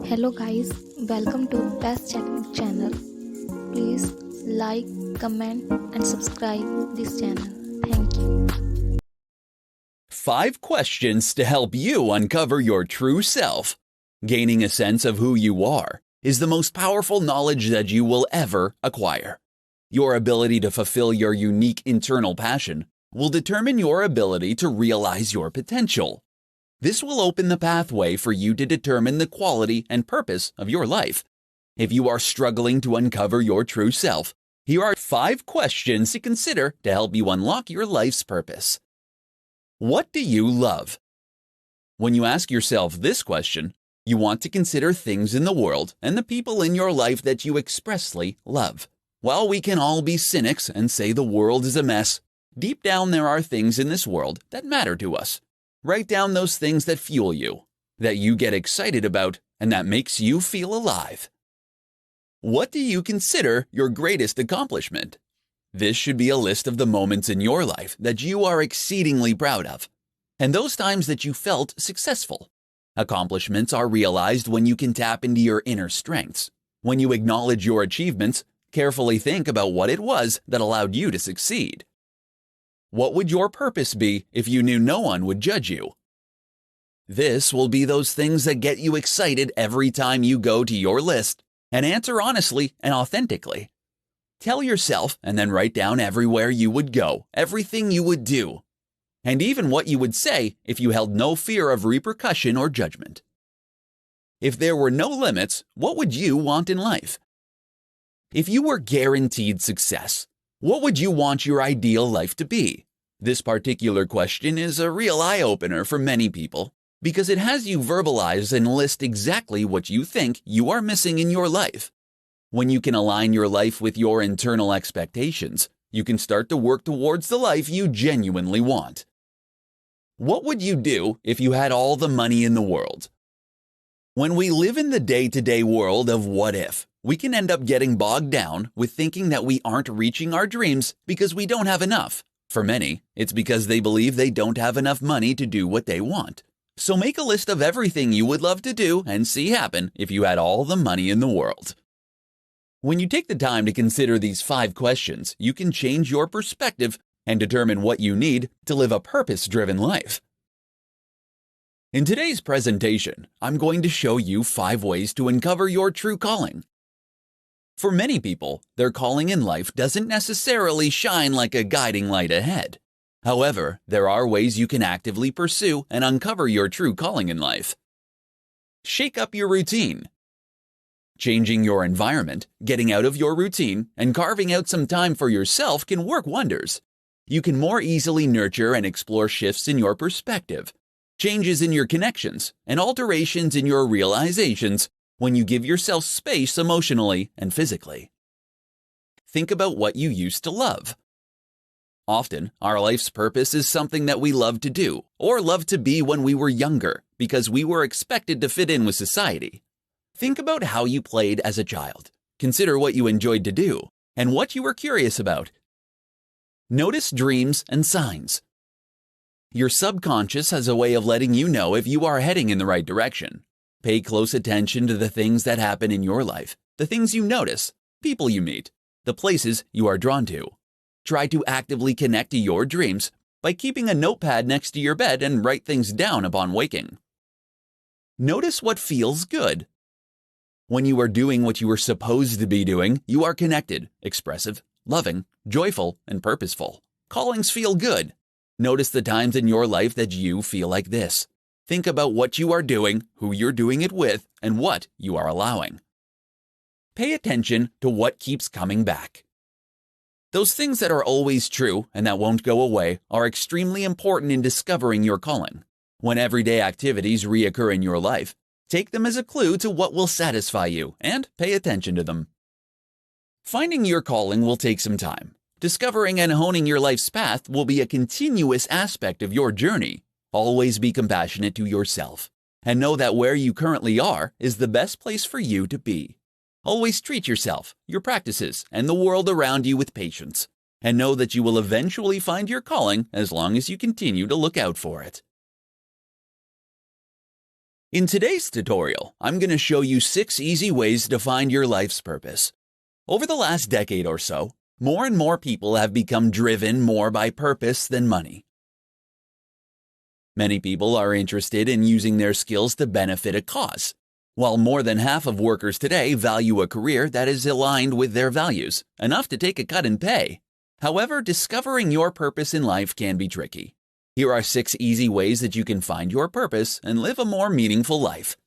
Hello guys, welcome to Best Chatting channel. Please like, comment and subscribe this channel. Thank you. 5 questions to help you uncover your true self. Gaining a sense of who you are is the most powerful knowledge that you will ever acquire. Your ability to fulfill your unique internal passion will determine your ability to realize your potential. This will open the pathway for you to determine the quality and purpose of your life. If you are struggling to uncover your true self, here are 5 questions to consider to help you unlock your life's purpose. What do you love? When you ask yourself this question, you want to consider things in the world and the people in your life that you expressly love. While we can all be cynics and say the world is a mess, deep down there are things in this world that matter to us. Write down those things that fuel you, that you get excited about, and that makes you feel alive. What do you consider your greatest accomplishment? This should be a list of the moments in your life that you are exceedingly proud of, and those times that you felt successful. Accomplishments are realized when you can tap into your inner strengths. When you acknowledge your achievements, carefully think about what it was that allowed you to succeed. What would your purpose be if you knew no one would judge you? This will be those things that get you excited every time you go to your list, and answer honestly and authentically. Tell yourself and then write down everywhere you would go, everything you would do, and even what you would say if you held no fear of repercussion or judgment. If there were no limits, what would you want in life? If you were guaranteed success, what would you want your ideal life to be? This particular question is a real eye-opener for many people because it has you verbalize and list exactly what you think you are missing in your life. When you can align your life with your internal expectations, you can start to work towards the life you genuinely want. What would you do if you had all the money in the world? When we live in the day-to-day world of what if, we can end up getting bogged down with thinking that we aren't reaching our dreams because we don't have enough. For many, it's because they believe they don't have enough money to do what they want. So make a list of everything you would love to do and see happen if you had all the money in the world. When you take the time to consider these 5 questions, you can change your perspective and determine what you need to live a purpose-driven life. In today's presentation, I'm going to show you 5 ways to uncover your true calling. For many people, their calling in life doesn't necessarily shine like a guiding light ahead. However, there are ways you can actively pursue and uncover your true calling in life. Shake up your routine. Changing your environment, getting out of your routine, and carving out some time for yourself can work wonders. You can more easily nurture and explore shifts in your perspective, changes in your connections, and alterations in your realizations when you give yourself space emotionally and physically. Think about what you used to love. Often, our life's purpose is something that we love to do or love to be when we were younger because we were expected to fit in with society. Think about how you played as a child. Consider what you enjoyed to do and what you were curious about. Notice dreams and signs. Your subconscious has a way of letting you know if you are heading in the right direction. Pay close attention to the things that happen in your life, the things you notice, people you meet, the places you are drawn to. Try to actively connect to your dreams by keeping a notepad next to your bed and write things down upon waking. Notice what feels good. When you are doing what you are supposed to be doing, you are connected, expressive, loving, joyful, and purposeful. Callings feel good. Notice the times in your life that you feel like this. Think about what you are doing, who you're doing it with, and what you are allowing. Pay attention to what keeps coming back. Those things that are always true and that won't go away are extremely important in discovering your calling. When everyday activities reoccur in your life, take them as a clue to what will satisfy you and pay attention to them. Finding your calling will take some time. Discovering and honing your life's path will be a continuous aspect of your journey. Always be compassionate to yourself and know that where you currently are is the best place for you to be. Always treat yourself, your practices, and the world around you with patience, and know that you will eventually find your calling as long as you continue to look out for it. In today's tutorial, I'm going to show you 6 easy ways to find your life's purpose. Over the last decade or so, more and more people have become driven more by purpose than money. Many people are interested in using their skills to benefit a cause, while more than half of workers today value a career that is aligned with their values, enough to take a cut in pay. However, discovering your purpose in life can be tricky. Here are 6 easy ways that you can find your purpose and live a more meaningful life.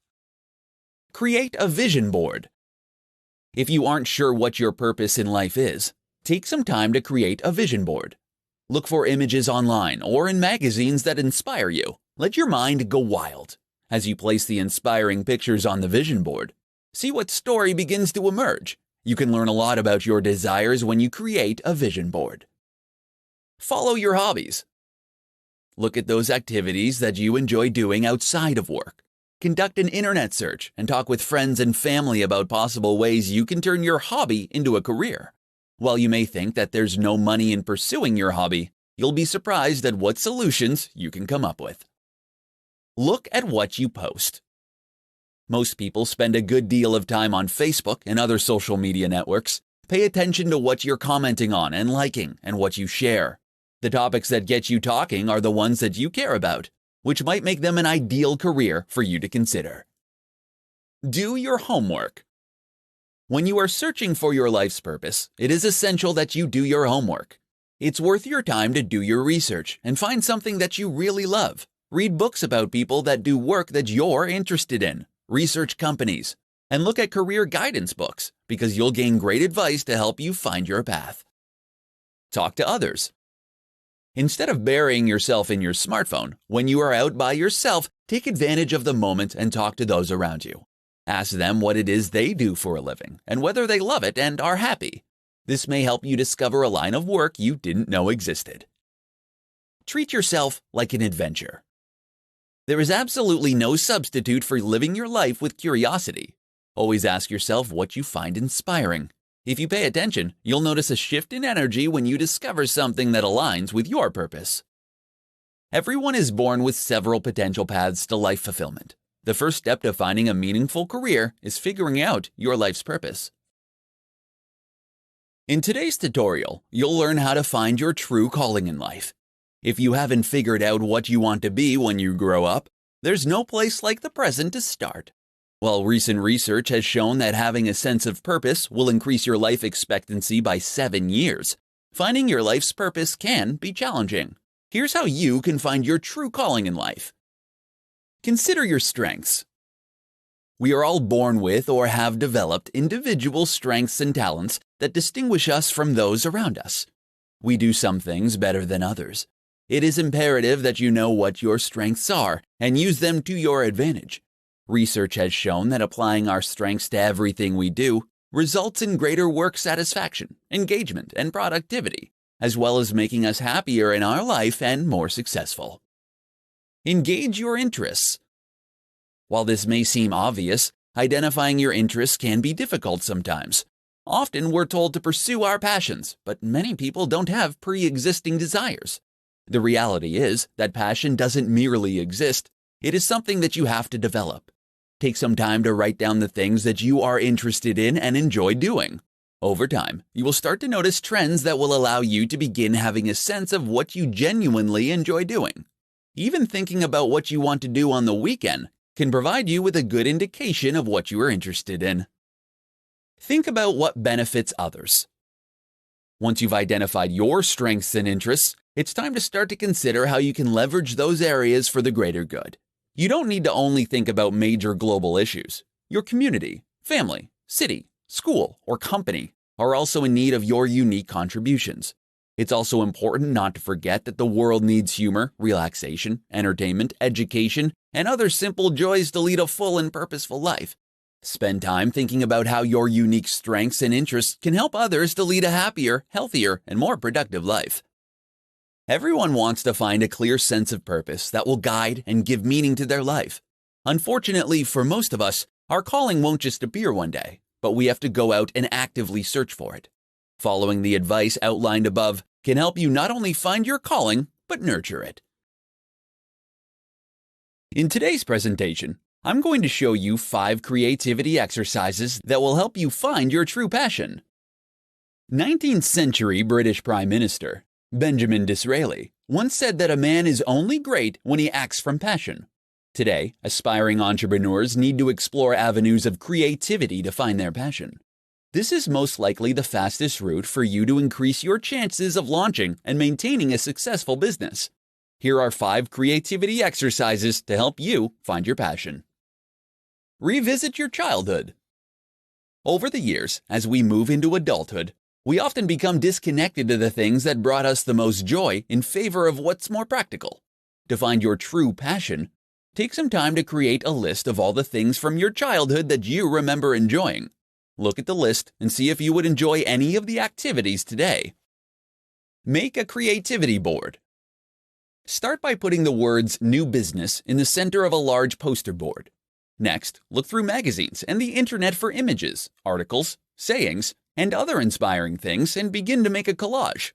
Create a vision board. If you aren't sure what your purpose in life is, take some time to create a vision board. Look for images online or in magazines that inspire you. Let your mind go wild. As you place the inspiring pictures on the vision board, see what story begins to emerge. You can learn a lot about your desires when you create a vision board. Follow your hobbies. Look at those activities that you enjoy doing outside of work. Conduct an internet search and talk with friends and family about possible ways you can turn your hobby into a career. While you may think that there's no money in pursuing your hobby, you'll be surprised at what solutions you can come up with. Look at what you post. Most people spend a good deal of time on Facebook and other social media networks. Pay attention to what you're commenting on and liking and what you share. The topics that get you talking are the ones that you care about, which might make them an ideal career for you to consider. Do your homework. When you are searching for your life's purpose, it is essential that you do your homework. It's worth your time to do your research and find something that you really love. Read books about people that do work that you're interested in. Research companies, and look at career guidance books because you'll gain great advice to help you find your path. Talk to others. Instead of burying yourself in your smartphone, when you are out by yourself, take advantage of the moment and talk to those around you. Ask them what it is they do for a living and whether they love it and are happy. This may help you discover a line of work you didn't know existed. Treat yourself like an adventure. There is absolutely no substitute for living your life with curiosity. Always ask yourself what you find inspiring. If you pay attention, you'll notice a shift in energy when you discover something that aligns with your purpose. Everyone is born with several potential paths to life fulfillment. The first step to finding a meaningful career is figuring out your life's purpose. In today's tutorial, you'll learn how to find your true calling in life. If you haven't figured out what you want to be when you grow up, there's no place like the present to start. While recent research has shown that having a sense of purpose will increase your life expectancy by 7 years, finding your life's purpose can be challenging. Here's how you can find your true calling in life. Consider your strengths. We are all born with or have developed individual strengths and talents that distinguish us from those around us. We do some things better than others. It is imperative that you know what your strengths are and use them to your advantage. Research has shown that applying our strengths to everything we do results in greater work satisfaction, engagement, and productivity, as well as making us happier in our life and more successful. Engage your interests. While this may seem obvious, identifying your interests can be difficult sometimes. Often we're told to pursue our passions, but many people don't have pre-existing desires. The reality is that passion doesn't merely exist. It is something that you have to develop. Take some time to write down the things that you are interested in and enjoy doing. Over time, you will start to notice trends that will allow you to begin having a sense of what you genuinely enjoy doing. Even thinking about what you want to do on the weekend can provide you with a good indication of what you are interested in. Think about what benefits others. Once you've identified your strengths and interests, it's time to start to consider how you can leverage those areas for the greater good. You don't need to only think about major global issues. Your community, family, city, school, or company are also in need of your unique contributions. It's also important not to forget that the world needs humor, relaxation, entertainment, education, and other simple joys to lead a full and purposeful life. Spend time thinking about how your unique strengths and interests can help others to lead a happier, healthier, and more productive life. Everyone wants to find a clear sense of purpose that will guide and give meaning to their life. Unfortunately, for most of us, our calling won't just appear one day, but we have to go out and actively search for it. Following the advice outlined above can help you not only find your calling, but nurture it. In today's presentation, I'm going to show you 5 creativity exercises that will help you find your true passion. 19th century British Prime Minister Benjamin Disraeli once said that a man is only great when he acts from passion. Today, aspiring entrepreneurs need to explore avenues of creativity to find their passion. This is most likely the fastest route for you to increase your chances of launching and maintaining a successful business. Here are 5 creativity exercises to help you find your passion. Revisit your childhood. Over the years, as we move into adulthood, we often become disconnected to the things that brought us the most joy in favor of what's more practical. To find your true passion, take some time to create a list of all the things from your childhood that you remember enjoying. Look at the list and see if you would enjoy any of the activities today. Make a creativity board. Start by putting the words "new business" in the center of a large poster board. Next, look through magazines and the internet for images, articles, sayings, and other inspiring things and begin to make a collage.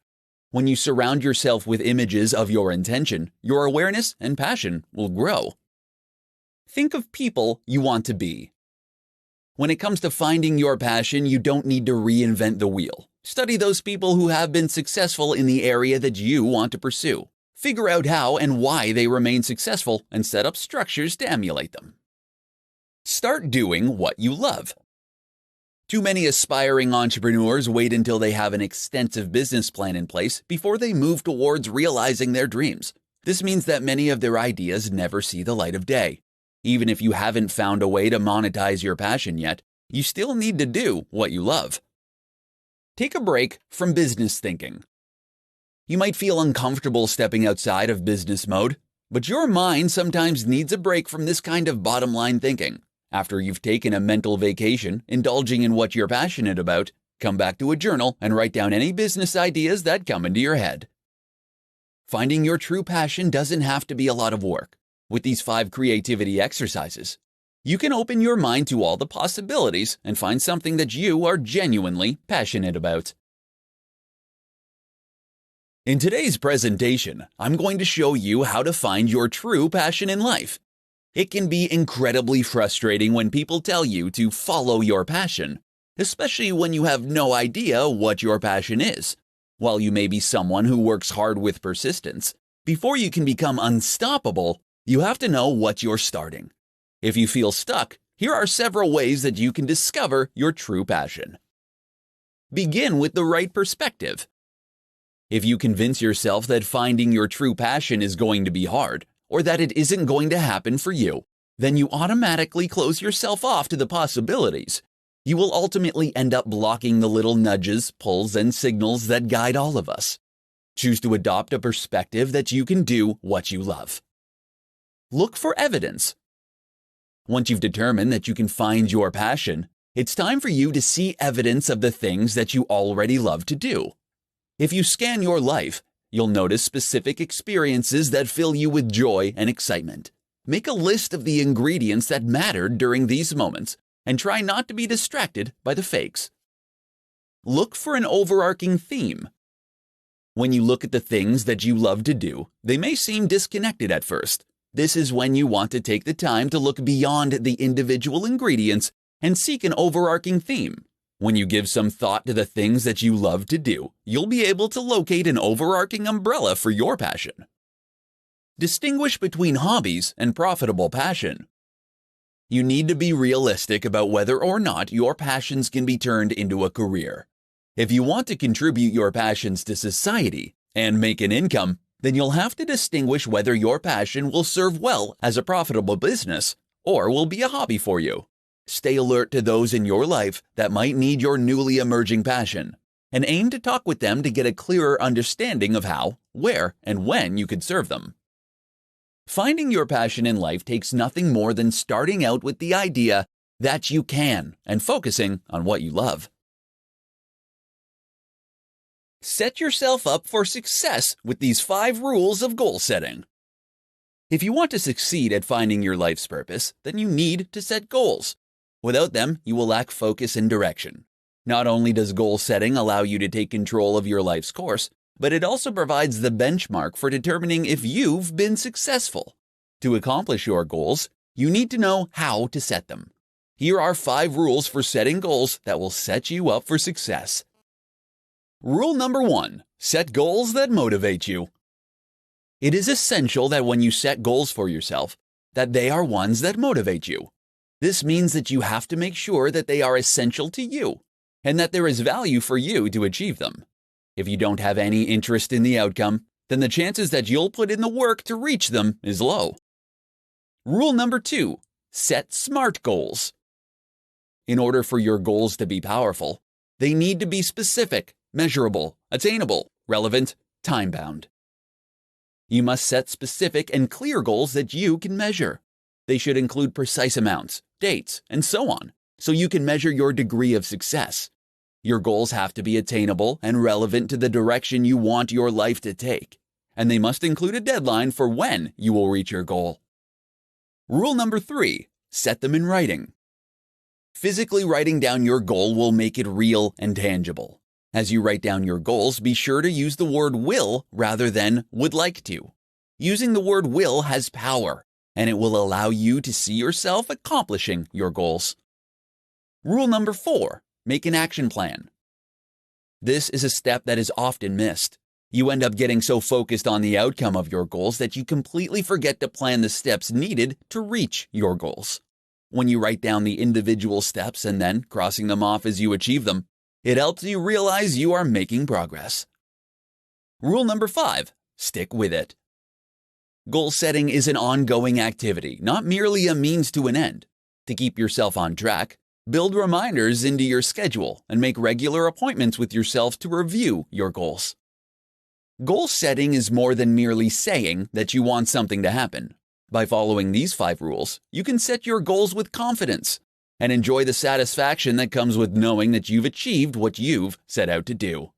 When you surround yourself with images of your intention, your awareness and passion will grow. Think of people you want to be. When it comes to finding your passion, you don't need to reinvent the wheel. Study those people who have been successful in the area that you want to pursue. Figure out how and why they remain successful and set up structures to emulate them. Start doing what you love. Too many aspiring entrepreneurs wait until they have an extensive business plan in place before they move towards realizing their dreams. This means that many of their ideas never see the light of day. Even if you haven't found a way to monetize your passion yet, you still need to do what you love. Take a break from business thinking. You might feel uncomfortable stepping outside of business mode, but your mind sometimes needs a break from this kind of bottom-line thinking. After you've taken a mental vacation, indulging in what you're passionate about, come back to a journal and write down any business ideas that come into your head. Finding your true passion doesn't have to be a lot of work. With these 5 creativity exercises, you can open your mind to all the possibilities and find something that you are genuinely passionate about. In today's presentation, I'm going to show you how to find your true passion in life. It can be incredibly frustrating when people tell you to follow your passion, especially when you have no idea what your passion is. While you may be someone who works hard with persistence, before you can become unstoppable, you have to know what you're starting. If you feel stuck, here are several ways that you can discover your true passion. Begin with the right perspective. If you convince yourself that finding your true passion is going to be hard, or that it isn't going to happen for you, then you automatically close yourself off to the possibilities. You will ultimately end up blocking the little nudges, pulls, and signals that guide all of us. Choose to adopt a perspective that you can do what you love. Look for evidence. Once you've determined that you can find your passion, it's time for you to see evidence of the things that you already love to do. If you scan your life, you'll notice specific experiences that fill you with joy and excitement. Make a list of the ingredients that mattered during these moments and try not to be distracted by the fakes. Look for an overarching theme. When you look at the things that you love to do, they may seem disconnected at first. This is when you want to take the time to look beyond the individual ingredients and seek an overarching theme. When you give some thought to the things that you love to do, you'll be able to locate an overarching umbrella for your passion. Distinguish between hobbies and profitable passion. You need to be realistic about whether or not your passions can be turned into a career. If you want to contribute your passions to society and make an income, then you'll have to distinguish whether your passion will serve well as a profitable business or will be a hobby for you. Stay alert to those in your life that might need your newly emerging passion, and aim to talk with them to get a clearer understanding of how, where, and when you could serve them. Finding your passion in life takes nothing more than starting out with the idea that you can and focusing on what you love. Set yourself up for success with these 5 rules of goal setting. If you want to succeed at finding your life's purpose, then you need to set goals. Without them, you will lack focus and direction. Not only does goal setting allow you to take control of your life's course, but it also provides the benchmark for determining if you've been successful. To accomplish your goals, you need to know how to set them. Here are 5 rules for setting goals that will set you up for success. Rule number 1. Set goals that motivate you. It is essential that when you set goals for yourself, that they are ones that motivate you. This means that you have to make sure that they are essential to you, and that there is value for you to achieve them. If you don't have any interest in the outcome, then the chances that you'll put in the work to reach them is low. Rule number 2. Set SMART goals. In order for your goals to be powerful, they need to be specific, measurable, attainable, relevant, time-bound. You must set specific and clear goals that you can measure. They should include precise amounts, dates, and so on, so you can measure your degree of success. Your goals have to be attainable and relevant to the direction you want your life to take, and they must include a deadline for when you will reach your goal. Rule number 3. Set them in writing. Physically writing down your goal will make it real and tangible. As you write down your goals, be sure to use the word will rather than would like to. Using the word will has power, and it will allow you to see yourself accomplishing your goals. Rule number 4. Make an action plan. This is a step that is often missed. You end up getting so focused on the outcome of your goals that you completely forget to plan the steps needed to reach your goals. When you write down the individual steps and then crossing them off as you achieve them, it helps you realize you are making progress. Rule number 5. Stick with it. Goal setting is an ongoing activity, not merely a means to an end. To keep yourself on track, build reminders into your schedule and make regular appointments with yourself to review your goals. Goal setting is more than merely saying that you want something to happen. By following these 5 rules, you can set your goals with confidence and enjoy the satisfaction that comes with knowing that you've achieved what you've set out to do.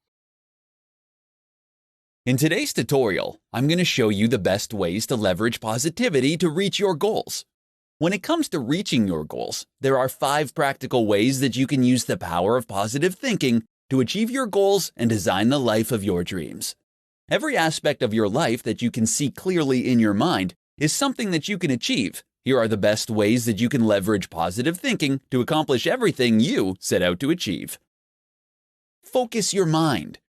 In today's tutorial, I'm going to show you the best ways to leverage positivity to reach your goals. When it comes to reaching your goals, there are 5 practical ways that you can use the power of positive thinking to achieve your goals and design the life of your dreams. Every aspect of your life that you can see clearly in your mind is something that you can achieve. Here are the best ways that you can leverage positive thinking to accomplish everything you set out to achieve. Focus your mind.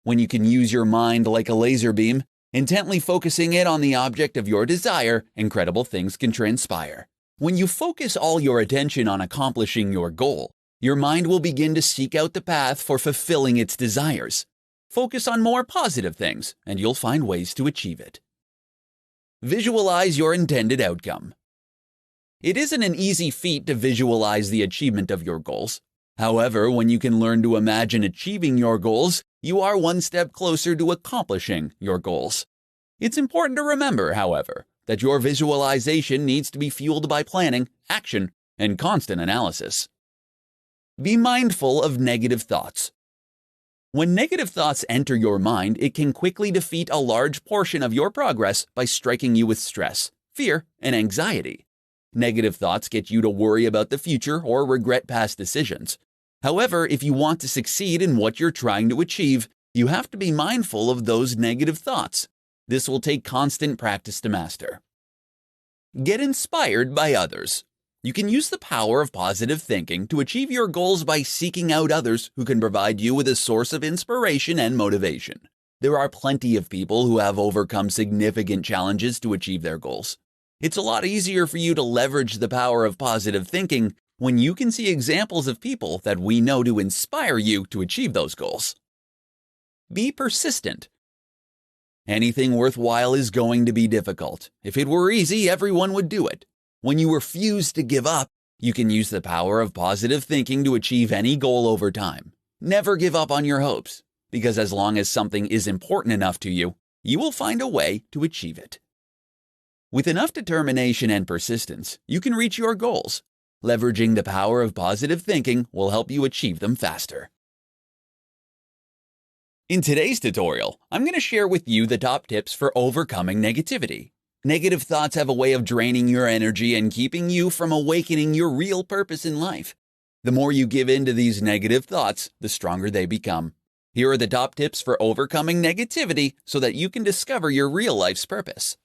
When you can use your mind like a laser beam, intently focusing it on the object of your desire, incredible things can transpire. When you focus all your attention on accomplishing your goal, your mind will begin to seek out the path for fulfilling its desires. Focus on more positive things, and you'll find ways to achieve it. Visualize your intended outcome. It isn't an easy feat to visualize the achievement of your goals. However, when you can learn to imagine achieving your goals, you are one step closer to accomplishing your goals. It's important to remember, however, that your visualization needs to be fueled by planning, action, and constant analysis. Be mindful of negative thoughts. When negative thoughts enter your mind, it can quickly defeat a large portion of your progress by striking you with stress, fear, and anxiety. Negative thoughts get you to worry about the future or regret past decisions. However, if you want to succeed in what you're trying to achieve, you have to be mindful of those negative thoughts. This will take constant practice to master. Get inspired by others. You can use the power of positive thinking to achieve your goals by seeking out others who can provide you with a source of inspiration and motivation. There are plenty of people who have overcome significant challenges to achieve their goals. It's a lot easier for you to leverage the power of positive thinking when you can see examples of people that we know to inspire you to achieve those goals. Be persistent. Anything worthwhile is going to be difficult. If it were easy, everyone would do it. When you refuse to give up, you can use the power of positive thinking to achieve any goal over time. Never give up on your hopes, because as long as something is important enough to you, you will find a way to achieve it. With enough determination and persistence, you can reach your goals. Leveraging the power of positive thinking will help you achieve them faster. In today's tutorial, I'm going to share with you the top tips for overcoming negativity. Negative thoughts have a way of draining your energy and keeping you from awakening your real purpose in life. The more you give in to these negative thoughts, the stronger they become. Here are the top tips for overcoming negativity so that you can discover your real life's purpose.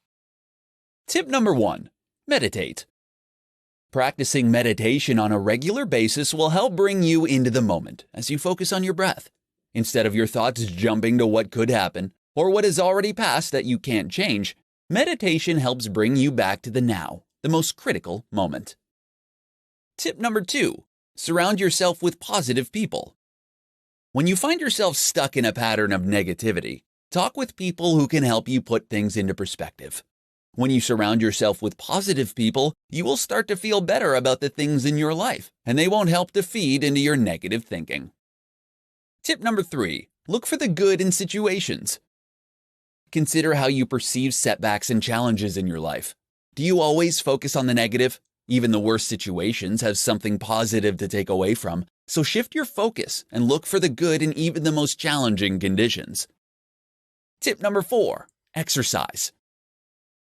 Tip number 1. Meditate. Practicing meditation on a regular basis will help bring you into the moment as you focus on your breath. Instead of your thoughts jumping to what could happen or what has already passed that you can't change, meditation helps bring you back to the now, the most critical moment. Tip number 2. Surround yourself with positive people. When you find yourself stuck in a pattern of negativity, talk with people who can help you put things into perspective. When you surround yourself with positive people, you will start to feel better about the things in your life, and they won't help to feed into your negative thinking. Tip number 3. Look for the good in situations. Consider how you perceive setbacks and challenges in your life. Do you always focus on the negative? Even the worst situations have something positive to take away from, so shift your focus and look for the good in even the most challenging conditions. Tip number 4. Exercise.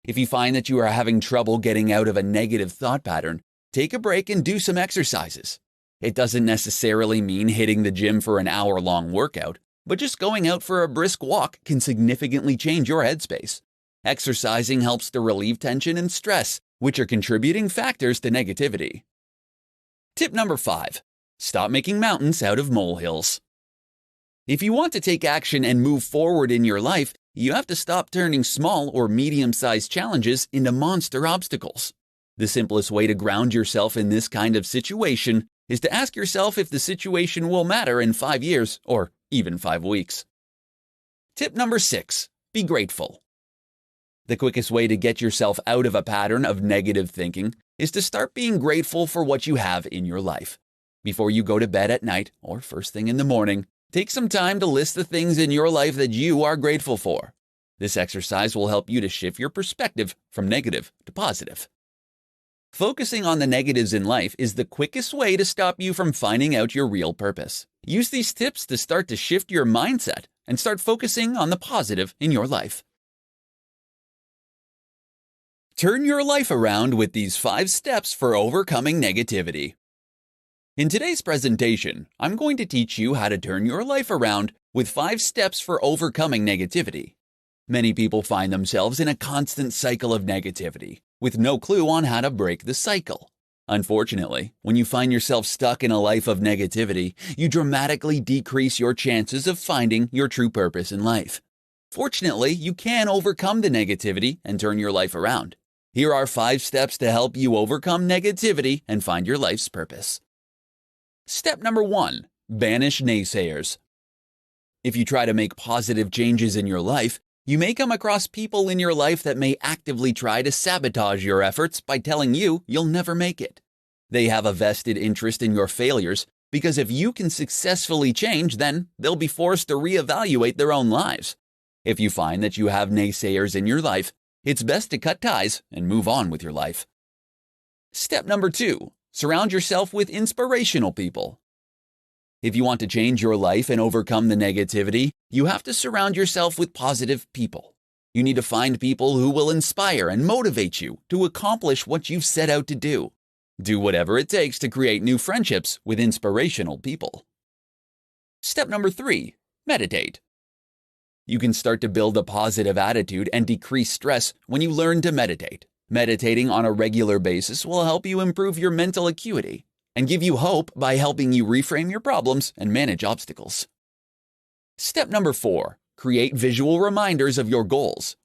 If you find that you are having trouble getting out of a negative thought pattern, take a break and do some exercises. It doesn't necessarily mean hitting the gym for an hour-long workout, but just going out for a brisk walk can significantly change your headspace. Exercising helps to relieve tension and stress, which are contributing factors to negativity. Tip number 5. Stop making mountains out of molehills. If you want to take action and move forward in your life, you have to stop turning small or medium-sized challenges into monster obstacles. The simplest way to ground yourself in this kind of situation is to ask yourself if the situation will matter in 5 years or even 5 weeks. Tip number 6. Be grateful. The quickest way to get yourself out of a pattern of negative thinking is to start being grateful for what you have in your life. Before you go to bed at night or first thing in the morning, take some time to list the things in your life that you are grateful for. This exercise will help you to shift your perspective from negative to positive. Focusing on the negatives in life is the quickest way to stop you from finding out your real purpose. Use these tips to start to shift your mindset and start focusing on the positive in your life. Turn your life around with these 5 steps for overcoming negativity. In today's presentation, I'm going to teach you how to turn your life around with 5 steps for overcoming negativity. Many people find themselves in a constant cycle of negativity, with no clue on how to break the cycle. Unfortunately, when you find yourself stuck in a life of negativity, you dramatically decrease your chances of finding your true purpose in life. Fortunately, you can overcome the negativity and turn your life around. Here are 5 steps to help you overcome negativity and find your life's purpose. Step number 1. Banish naysayers. If you try to make positive changes in your life, you may come across people in your life that may actively try to sabotage your efforts by telling you you'll never make it. They have a vested interest in your failures because if you can successfully change, then they'll be forced to reevaluate their own lives. If you find that you have naysayers in your life, it's best to cut ties and move on with your life. Step number 2. Surround yourself with inspirational people. If you want to change your life and overcome the negativity, you have to surround yourself with positive people. You need to find people who will inspire and motivate you to accomplish what you've set out to do. Do whatever it takes to create new friendships with inspirational people. Step number 3. Meditate. You can start to build a positive attitude and decrease stress when you learn to meditate. Meditating on a regular basis will help you improve your mental acuity and give you hope by helping you reframe your problems and manage obstacles. Step number 4. Create visual reminders of your goals.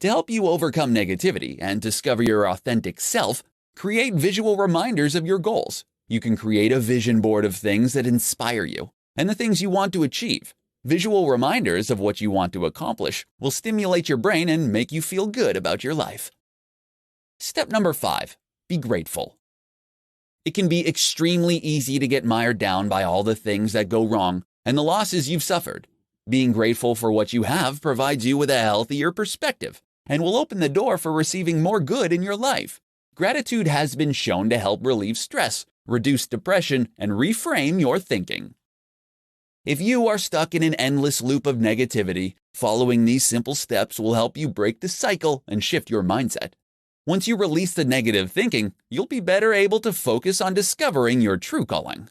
To help you overcome negativity and discover your authentic self, create visual reminders of your goals. You can create a vision board of things that inspire you and the things you want to achieve. Visual reminders of what you want to accomplish will stimulate your brain and make you feel good about your life. Step number 5. Be grateful. It can be extremely easy to get mired down by all the things that go wrong and the losses you've suffered. Being grateful for what you have provides you with a healthier perspective and will open the door for receiving more good in your life. Gratitude has been shown to help relieve stress, reduce depression, and reframe your thinking. If you are stuck in an endless loop of negativity, following these simple steps will help you break the cycle and shift your mindset. Once you release the negative thinking, you'll be better able to focus on discovering your true calling.